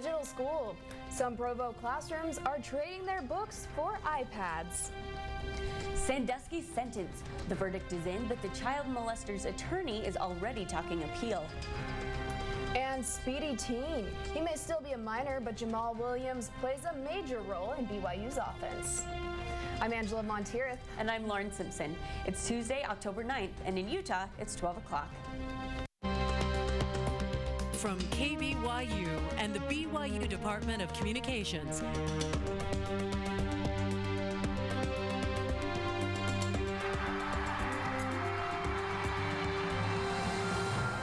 digital school. Some Provo classrooms are trading their books for iPads. Sandusky sentence. The verdict is in, but the child molester's attorney is already talking appeal. And Speedy Teen. He may still be a minor, but Jamal Williams plays a major role in BYU's offense. I'm Angela Montirith. And I'm Lauren Simpson. It's Tuesday, October 9th, and in Utah, it's 12 o'clock. From KBYU and the BYU Department of Communications.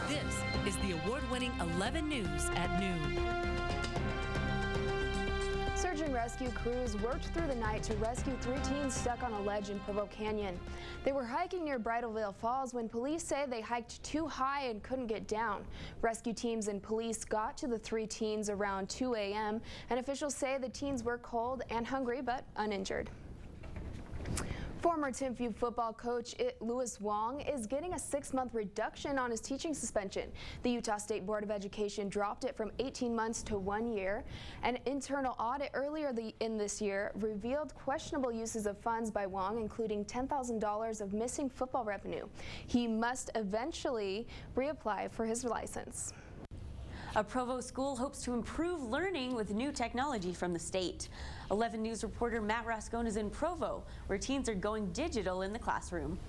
This is the award-winning 11 News at noon. Search and rescue crews worked through the night to rescue 3 teens stuck on a ledge in Provo Canyon. They were hiking near Bridalveil Falls when police say they hiked too high and couldn't get down. Rescue teams and police got to the 3 teens around 2 a.m. and officials say the teens were cold and hungry but uninjured. Former Timpview football coach Louis Wong is getting a 6-month reduction on his teaching suspension. The Utah State Board of Education dropped it from 18 months to 1 year. An internal audit earlier in this year revealed questionable uses of funds by Wong, including $10,000 of missing football revenue. He must eventually reapply for his license. A Provo school hopes to improve learning with new technology from the state. 11 News reporter Matt Rascone is in Provo, where teens are going digital in the classroom.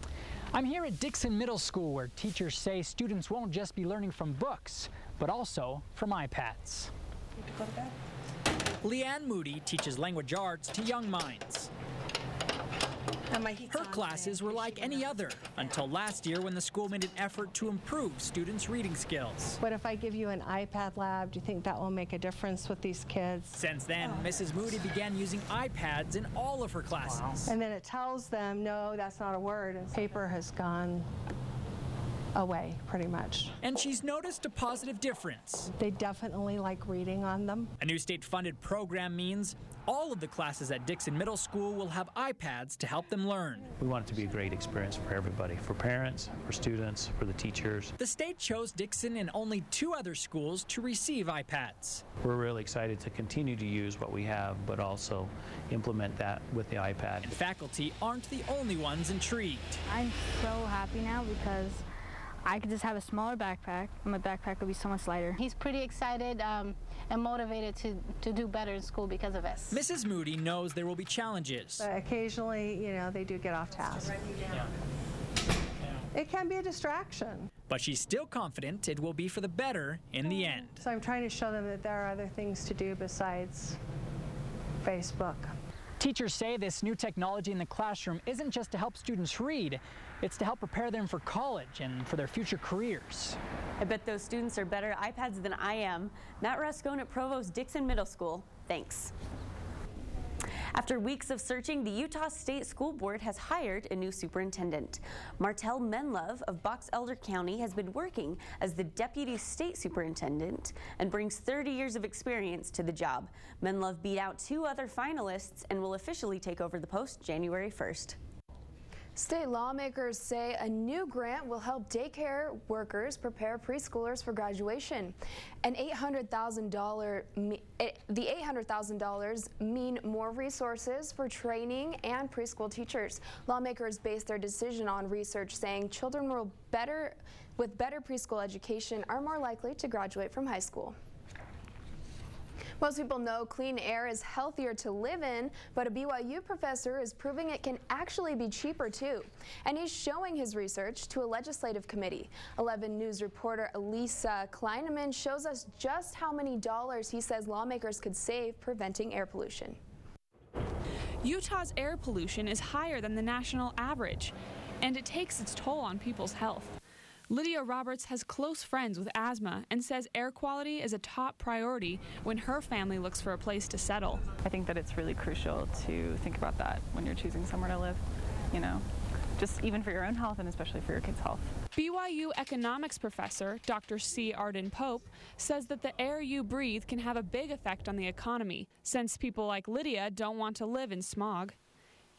I'm here at Dixon Middle School, where teachers say students won't just be learning from books, but also from iPads. Leanne Moody teaches language arts to young minds. Her classes were like any other until last year when the school made an effort to improve students' reading skills. What if I give you an iPad lab? Do you think that will make a difference with these kids? Since then, Mrs. Moody began using iPads in all of her classes. And then it tells them, no, that's not a word. And paper has gone away, pretty much. And she's noticed a positive difference. They definitely like reading on them. A new state-funded program means all of the classes at Dixon Middle School will have iPads to help them learn. We want it to be a great experience for everybody, for parents, for students, for the teachers. The state chose Dixon and only 2 other schools to receive iPads. We're really excited to continue to use what we have, but also implement that with the iPad. And faculty aren't the only ones intrigued. I'm so happy now because I could just have a smaller backpack, and my backpack would be so much lighter. He's pretty excited and motivated to do better in school because of us. Mrs. Moody knows there will be challenges. But occasionally, you know, they do get off task. It can be a distraction. But she's still confident it will be for the better in the end. So I'm trying to show them that there are other things to do besides Facebook. Teachers say this new technology in the classroom isn't just to help students read, it's to help prepare them for college and for their future careers. I bet those students are better at iPads than I am. Matt Rascone at Provo's Dixon Middle School. Thanks. After weeks of searching, the Utah State School Board has hired a new superintendent. Martel Menlove of Box Elder County has been working as the deputy state superintendent and brings 30 years of experience to the job. Menlove beat out 2 other finalists and will officially take over the post January 1st. State lawmakers say a new grant will help daycare workers prepare preschoolers for graduation. The $800,000 mean more resources for training and preschool teachers. Lawmakers base their decision on research saying children with better preschool education are more likely to graduate from high school. Most people know clean air is healthier to live in, but a BYU professor is proving it can actually be cheaper too. And he's showing his research to a legislative committee. 11 News reporter Elisa Kleineman shows us just how many dollars he says lawmakers could save preventing air pollution. Utah's air pollution is higher than the national average, and it takes its toll on people's health. Lydia Roberts has close friends with asthma and says air quality is a top priority when her family looks for a place to settle. I think that it's really crucial to think about that when you're choosing somewhere to live, you know, just even for your own health and especially for your kids' health. BYU economics professor Dr. C. Arden Pope says that the air you breathe can have a big effect on the economy, since people like Lydia don't want to live in smog.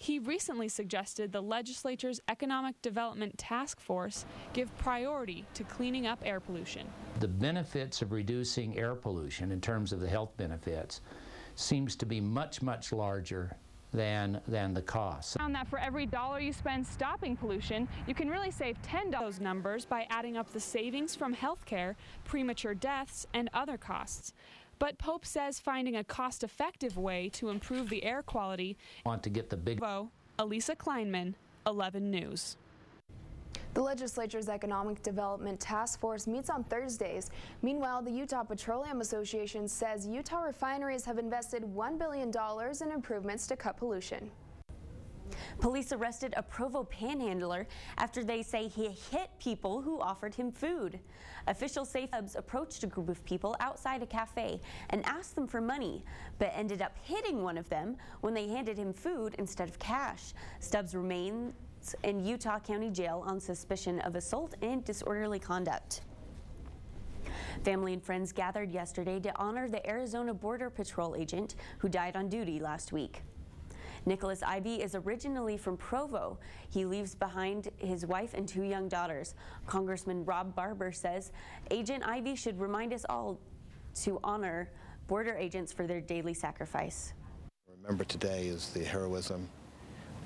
He recently suggested the legislature's Economic Development Task Force give priority to cleaning up air pollution. The benefits of reducing air pollution in terms of the health benefits seems to be much, much larger than the costs. Found that for every $1 you spend stopping pollution, you can really save $10. Those numbers by adding up the savings from healthcare, premature deaths, and other costs. But Pope says finding a cost-effective way to improve the air quality. Want to get the big. Elisa Kleinman, 11 News. The legislature's Economic Development Task Force meets on Thursdays. Meanwhile, the Utah Petroleum Association says Utah refineries have invested $1 billion in improvements to cut pollution. Police arrested a Provo panhandler after they say he hit people who offered him food. Officials say Stubbs approached a group of people outside a cafe and asked them for money, but ended up hitting one of them when they handed him food instead of cash. Stubbs remains in Utah County Jail on suspicion of assault and disorderly conduct. Family and friends gathered yesterday to honor the Arizona Border Patrol agent who died on duty last week. Nicholas Ivy is originally from Provo. He leaves behind his wife and 2 young daughters. Congressman Rob Barber says Agent Ivy should remind us all to honor border agents for their daily sacrifice. Remember today is the heroism,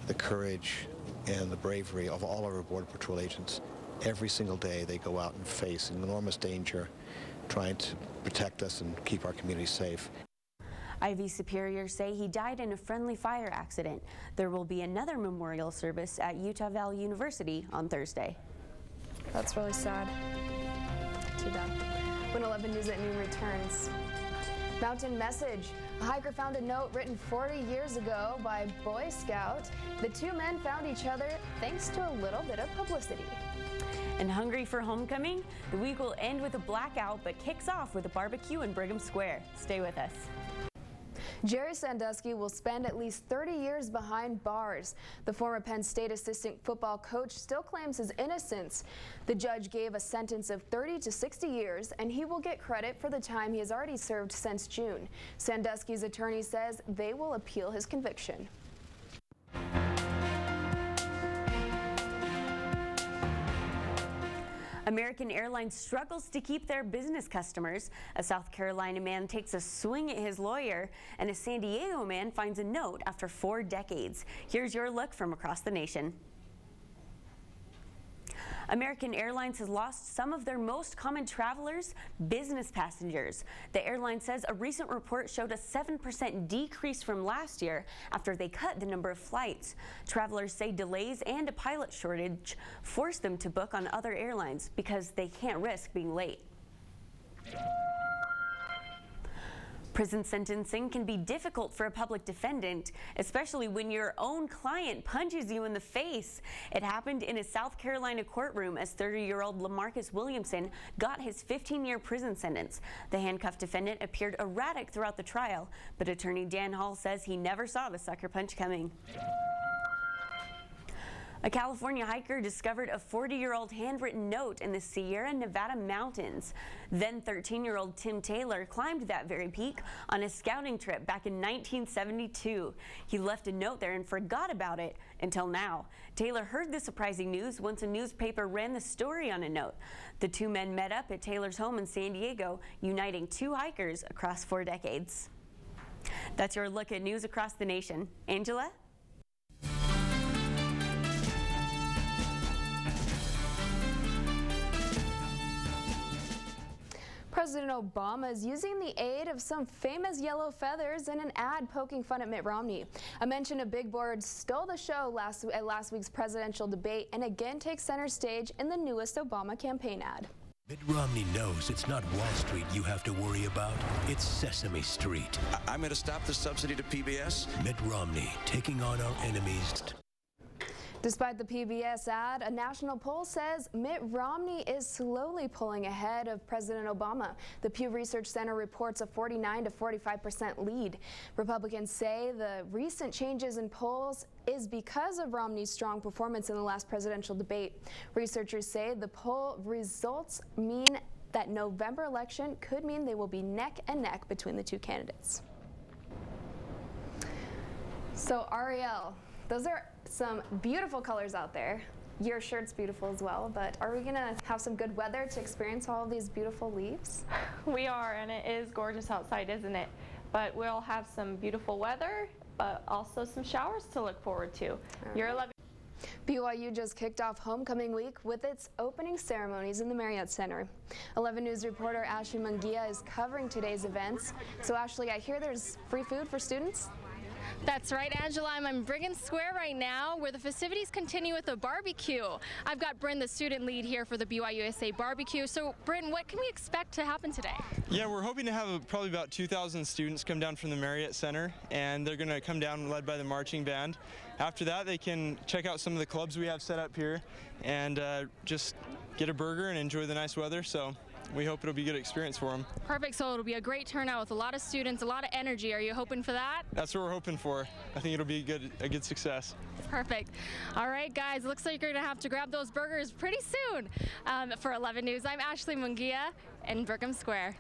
the courage, and the bravery of all of our Border Patrol agents. Every single day they go out and face enormous danger trying to protect us and keep our communities safe. Ivy's superiors say he died in a friendly fire accident. There will be another memorial service at Utah Valley University on Thursday. That's really sad. Too bad. When 11 News at noon returns. Mountain Message. A hiker found a note written 40 years ago by a Boy Scout. The 2 men found each other thanks to a little bit of publicity. And hungry for homecoming? The week will end with a blackout, but kicks off with a barbecue in Brigham Square. Stay with us. Jerry Sandusky will spend at least 30 years behind bars. The former Penn State assistant football coach still claims his innocence. The judge gave a sentence of 30 to 60 years, and he will get credit for the time he has already served since June. Sandusky's attorney says they will appeal his conviction. American Airlines struggles to keep their business customers. A South Carolina man takes a swing at his lawyer, and a San Diego man finds a note after 4 decades. Here's your look from across the nation. American Airlines has lost some of their most common travelers, business passengers. The airline says a recent report showed a 7% decrease from last year after they cut the number of flights. Travelers say delays and a pilot shortage forced them to book on other airlines because they can't risk being late. Prison sentencing can be difficult for a public defendant, especially when your own client punches you in the face. It happened in a South Carolina courtroom as 30-year-old LaMarcus Williamson got his 15-year prison sentence. The handcuffed defendant appeared erratic throughout the trial, but attorney Dan Hall says he never saw the sucker punch coming. A California hiker discovered a 40-year-old handwritten note in the Sierra Nevada mountains. Then 13-year-old Tim Taylor climbed that very peak on a scouting trip back in 1972. He left a note there and forgot about it until now. Taylor heard the surprising news once a newspaper ran the story on a note. The 2 men met up at Taylor's home in San Diego, uniting 2 hikers across 4 decades. That's your look at news across the nation. Angela? President Obama is using the aid of some famous yellow feathers in an ad poking fun at Mitt Romney. A mention of big boards stole the show at last week's presidential debate and again takes center stage in the newest Obama campaign ad. Mitt Romney knows it's not Wall Street you have to worry about, it's Sesame Street. I'm going to stop the subsidy to PBS. Mitt Romney taking on our enemies. Despite the PBS ad, a national poll says Mitt Romney is slowly pulling ahead of President Obama. The Pew Research Center reports a 49 to 45% lead. Republicans say the recent changes in polls is because of Romney's strong performance in the last presidential debate. Researchers say the poll results mean that November election could mean they will be neck and neck between the 2 candidates. So Ariel, Those are some beautiful colors out there. Your shirt's beautiful as well, but are we gonna have some good weather to experience all of these beautiful leaves? We are, and it is gorgeous outside, isn't it? But we'll have some beautiful weather, but also some showers to look forward to. Year 11. BYU just kicked off homecoming week with its opening ceremonies in the Marriott Center. 11 News reporter Ashley Munguia is covering today's events. So Ashley, I hear there's free food for students? That's right, Angela. I'm in Brigham Square right now, where the festivities continue with a barbecue. I've got Bryn, the student lead here for the BYUSA barbecue. So, Bryn, what can we expect to happen today? Yeah, we're hoping to have probably about 2,000 students come down from the Marriott Center, and they're going to come down led by the marching band. After that, they can check out some of the clubs we have set up here and just get a burger and enjoy the nice weather. So we hope it'll be a good experience for them. Perfect. So it'll be a great turnout with a lot of students, a lot of energy. Are you hoping for that? That's what we're hoping for. I think it'll be a good success. Perfect. All right, guys. Looks like you're going to have to grab those burgers pretty soon. For 11 News, I'm Ashley Munguia in Brigham Square.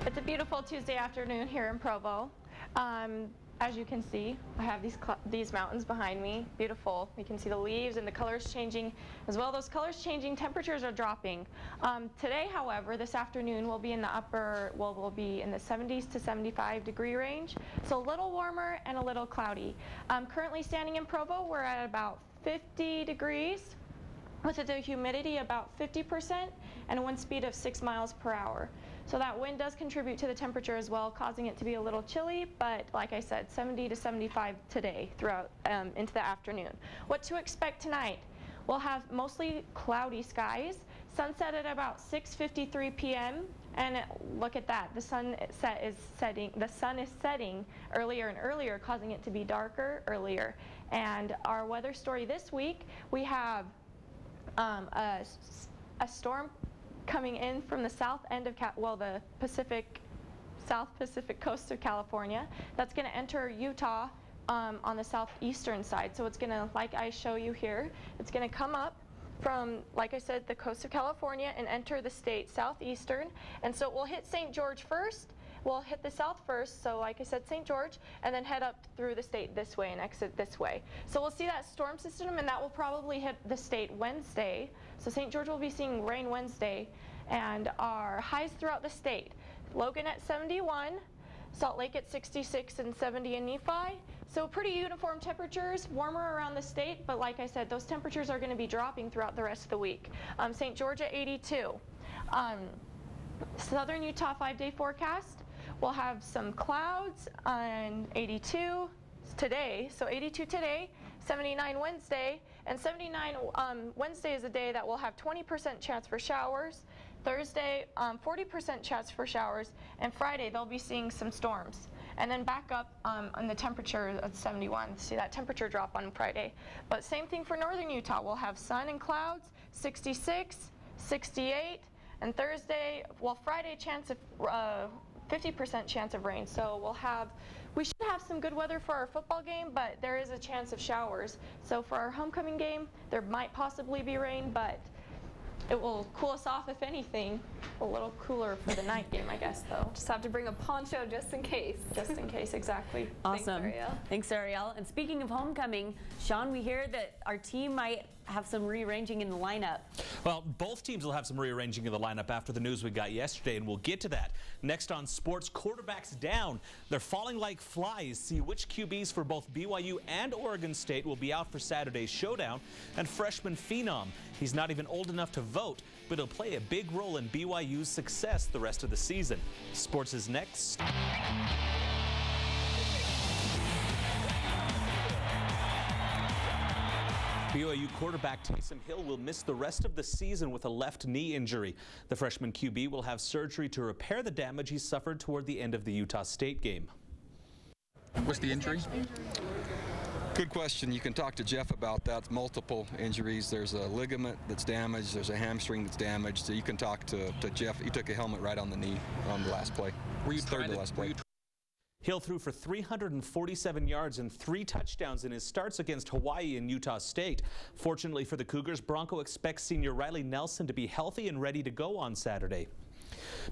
It's a beautiful Tuesday afternoon here in Provo. As you can see, I have these mountains behind me. Beautiful. You can see the leaves and the colors changing as well. Those colors changing, temperatures are dropping. Today, however, this afternoon we'll be in the we'll be in the 70s to 75 degree range. So a little warmer and a little cloudy. Currently standing in Provo, we're at about 50 degrees with the humidity about 50% and a wind speed of 6 miles per hour. So that wind does contribute to the temperature as well, causing it to be a little chilly, but like I said, 70 to 75 today throughout into the afternoon. What to expect tonight? We'll have mostly cloudy skies, sunset at about 6:53 p.m. and look at that, the sun is setting earlier and earlier, causing it to be darker earlier. And our weather story this week, we have a storm coming in from the south end of the South Pacific coast of California. That's going to enter Utah on the southeastern side. So it's going to, like I show you here, it's going to come up from, like I said, the coast of California and enter the state southeastern. And so it will hit St. George first. We'll hit the south first, so like I said, St. George, and then head up through the state this way and exit this way. So we'll see that storm system, and that will probably hit the state Wednesday. So St. George will be seeing rain Wednesday, and our highs throughout the state. Logan at 71, Salt Lake at 66 and 70 in Nephi. So pretty uniform temperatures, warmer around the state, but like I said, those temperatures are going to be dropping throughout the rest of the week. St. George at 82. Southern Utah 5-day forecast. We'll have some clouds on 82 today, so 82 today, 79 Wednesday, and 79 Wednesday is a day that we'll have 20% chance for showers. Thursday, 40% chance for showers, and Friday they'll be seeing some storms. And then back up on the temperature at 71. See that temperature drop on Friday. But same thing for northern Utah. We'll have sun and clouds, 66, 68, and Thursday, well, Friday chance of 50% chance of rain. So we should have some good weather for our football game, but there is a chance of showers. So for our homecoming game, there might possibly be rain, but it will cool us off, if anything. A little cooler for the night game, I guess, though. Just have to bring a poncho just in case. Just in case, exactly. Awesome. Thanks, Ariel. Thanks, Ariel. And speaking of homecoming, Sean, we hear that our team might have some rearranging in the lineup. Well, both teams will have some rearranging in the lineup after the news we got yesterday, and we'll get to that. Next on sports, quarterbacks down. They're falling like flies. See which QBs for both BYU and Oregon State will be out for Saturday's showdown. And freshman phenom. He's not even old enough to vote, but he'll play a big role in BYU's success the rest of the season. Sports is next. BYU quarterback Taysom Hill will miss the rest of the season with a left knee injury. The freshman QB will have surgery to repair the damage he suffered toward the end of the Utah State game. What's the injury? Good question. You can talk to Jeff about that. It's multiple injuries. There's a ligament that's damaged. There's a hamstring that's damaged. So you can talk to Jeff. He took a helmet right on the knee on the last play. Third to last play. Hill threw for 347 yards and 3 touchdowns in his starts against Hawaii and Utah State. Fortunately for the Cougars, Bronco expects senior Riley Nelson to be healthy and ready to go on Saturday.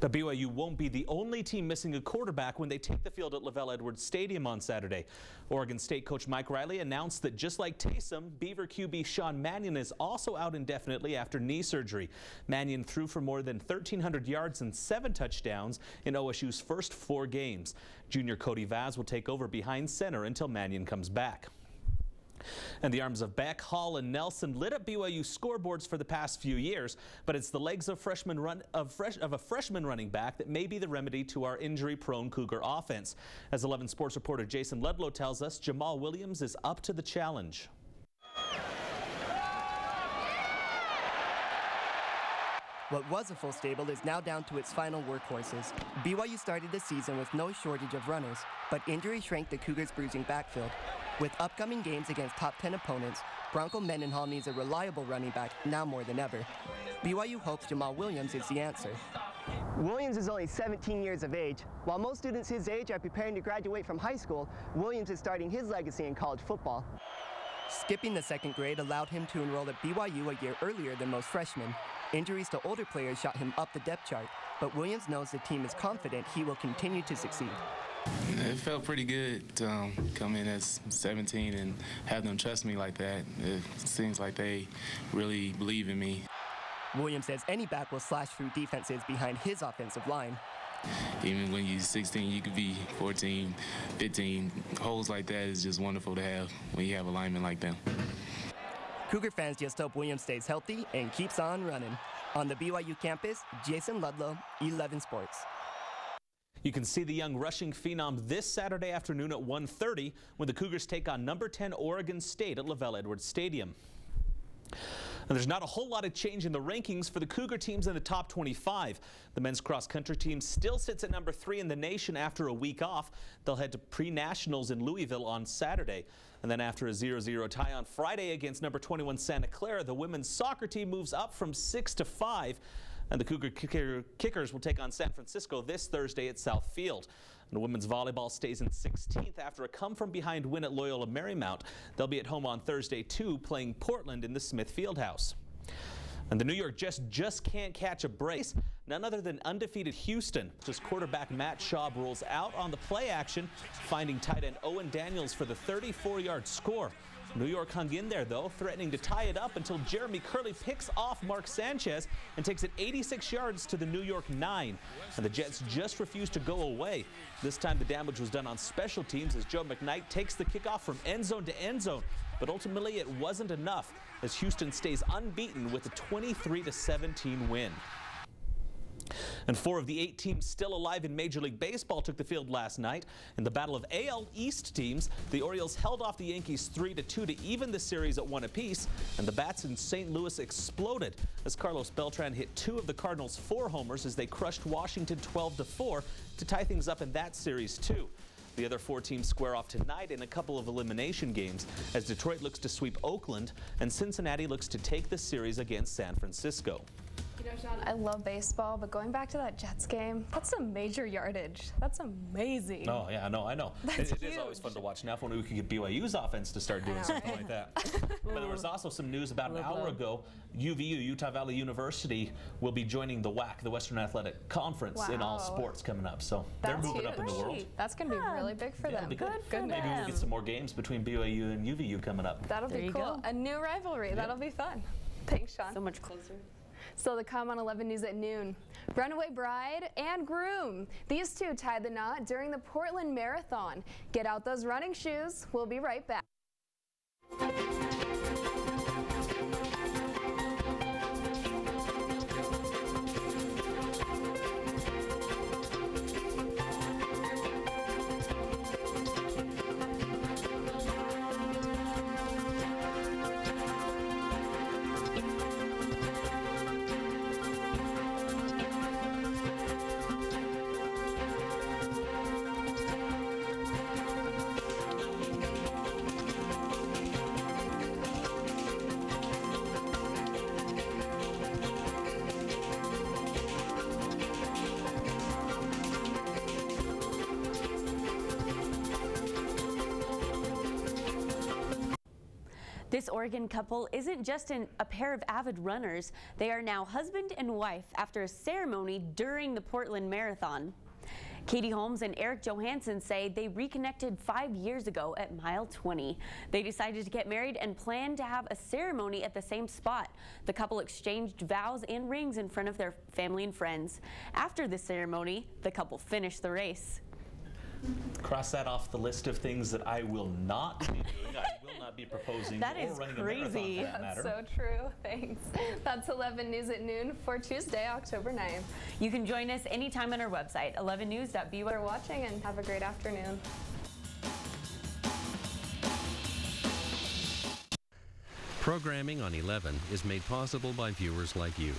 But BYU won't be the only team missing a quarterback when they take the field at LaVell Edwards Stadium on Saturday. Oregon State coach Mike Riley announced that just like Taysom, Beaver QB Sean Mannion is also out indefinitely after knee surgery. Mannion threw for more than 1,300 yards and 7 touchdowns in OSU's first 4 games. Junior Cody Vaz will take over behind center until Mannion comes back. And the arms of Beck, Hall, and Nelson lit up BYU scoreboards for the past few years, but it's the legs of a freshman running back that may be the remedy to our injury-prone Cougar offense. As 11 Sports reporter Jason Ludlow tells us, Jamal Williams is up to the challenge. What was a full stable is now down to its final workhorses. BYU started the season with no shortage of runners, but injury shrank the Cougars' bruising backfield. With upcoming games against top 10 opponents, Bronco Mendenhall needs a reliable running back now more than ever. BYU hopes Jamal Williams is the answer. Williams is only 17 years of age. While most students his age are preparing to graduate from high school, Williams is starting his legacy in college football. Skipping the 2nd grade allowed him to enroll at BYU a year earlier than most freshmen. Injuries to older players shot him up the depth chart, but Williams knows the team is confident he will continue to succeed. It felt pretty good to come in as 17 and have them trust me like that. It seems like they really believe in me. Williams says any back will slash through defenses behind his offensive line. Even when you're 16, you could be 14, 15. Holes like that is just wonderful to have when you have a lineman like them. Cougar fans just hope Williams stays healthy and keeps on running. On the BYU campus, Jason Ludlow, 11 Sports. You can see the young rushing phenom this Saturday afternoon at 1:30 when the Cougars take on number 10 Oregon State at LaVell Edwards Stadium. And there's not a whole lot of change in the rankings for the Cougar teams in the top 25. The men's cross country team still sits at number 3 in the nation after a week off. They'll head to pre-nationals in Louisville on Saturday. And then after a 0-0 tie on Friday against number 21 Santa Clara, the women's soccer team moves up from 6 to 5. And the Cougar Kickers will take on San Francisco this Thursday at South Field. And women's volleyball stays in 16th after a come-from-behind win at Loyola Marymount. They'll be at home on Thursday, too, playing Portland in the Smith Fieldhouse. And the New York Jets just can't catch a break. None other than undefeated Houston. Just quarterback Matt Schaub rolls out on the play action, finding tight end Owen Daniels for the 34-yard score. New York hung in there, though, threatening to tie it up until Jeremy Curley picks off Mark Sanchez and takes it 86 yards to the New York 9. And the Jets just refused to go away. This time the damage was done on special teams as Joe McKnight takes the kickoff from end zone to end zone. But ultimately it wasn't enough as Houston stays unbeaten with a 23-17 win. And 4 of the 8 teams still alive in Major League Baseball took the field last night. In the battle of AL East teams, the Orioles held off the Yankees 3-2 to even the series at 1 apiece, and the bats in St. Louis exploded as Carlos Beltran hit 2 of the Cardinals' 4 homers as they crushed Washington 12-4 to tie things up in that series too. The other 4 teams square off tonight in a couple of elimination games as Detroit looks to sweep Oakland and Cincinnati looks to take the series against San Francisco. You know, Sean, I love baseball, but going back to that Jets game, that's some major yardage. That's amazing. Oh, yeah, I know. It is always fun to watch. Now if only we could get BYU's offense to start doing something like that. But there was also some news about an hour ago. UVU, Utah Valley University, will be joining the WAC, the Western Athletic Conference, in all sports coming up. So they're moving up in the world. That's going to be really big for them. Good. Maybe we'll get some more games between BYU and UVU coming up. That'll be cool. A new rivalry. Yep. That'll be fun. Thanks, Sean. So much closer. Still to come on 11 News at noon. Runaway bride and groom. These 2 tied the knot during the Portland Marathon. Get out those running shoes. We'll be right back. This Oregon couple isn't just a pair of avid runners. They are now husband and wife after a ceremony during the Portland Marathon. Katie Holmes and Eric Johansson say they reconnected 5 years ago at mile 20. They decided to get married and planned to have a ceremony at the same spot. The couple exchanged vows and rings in front of their family and friends. After the ceremony, the couple finished the race. Cross that off the list of things that I will not be doing. I will not be proposing that or is running crazy. a marathon for that matter. That's so true. Thanks. That's 11 News at noon for Tuesday, October 9th. You can join us anytime on our website, 11news.byu. For watching and have a great afternoon. Programming on 11 is made possible by viewers like you.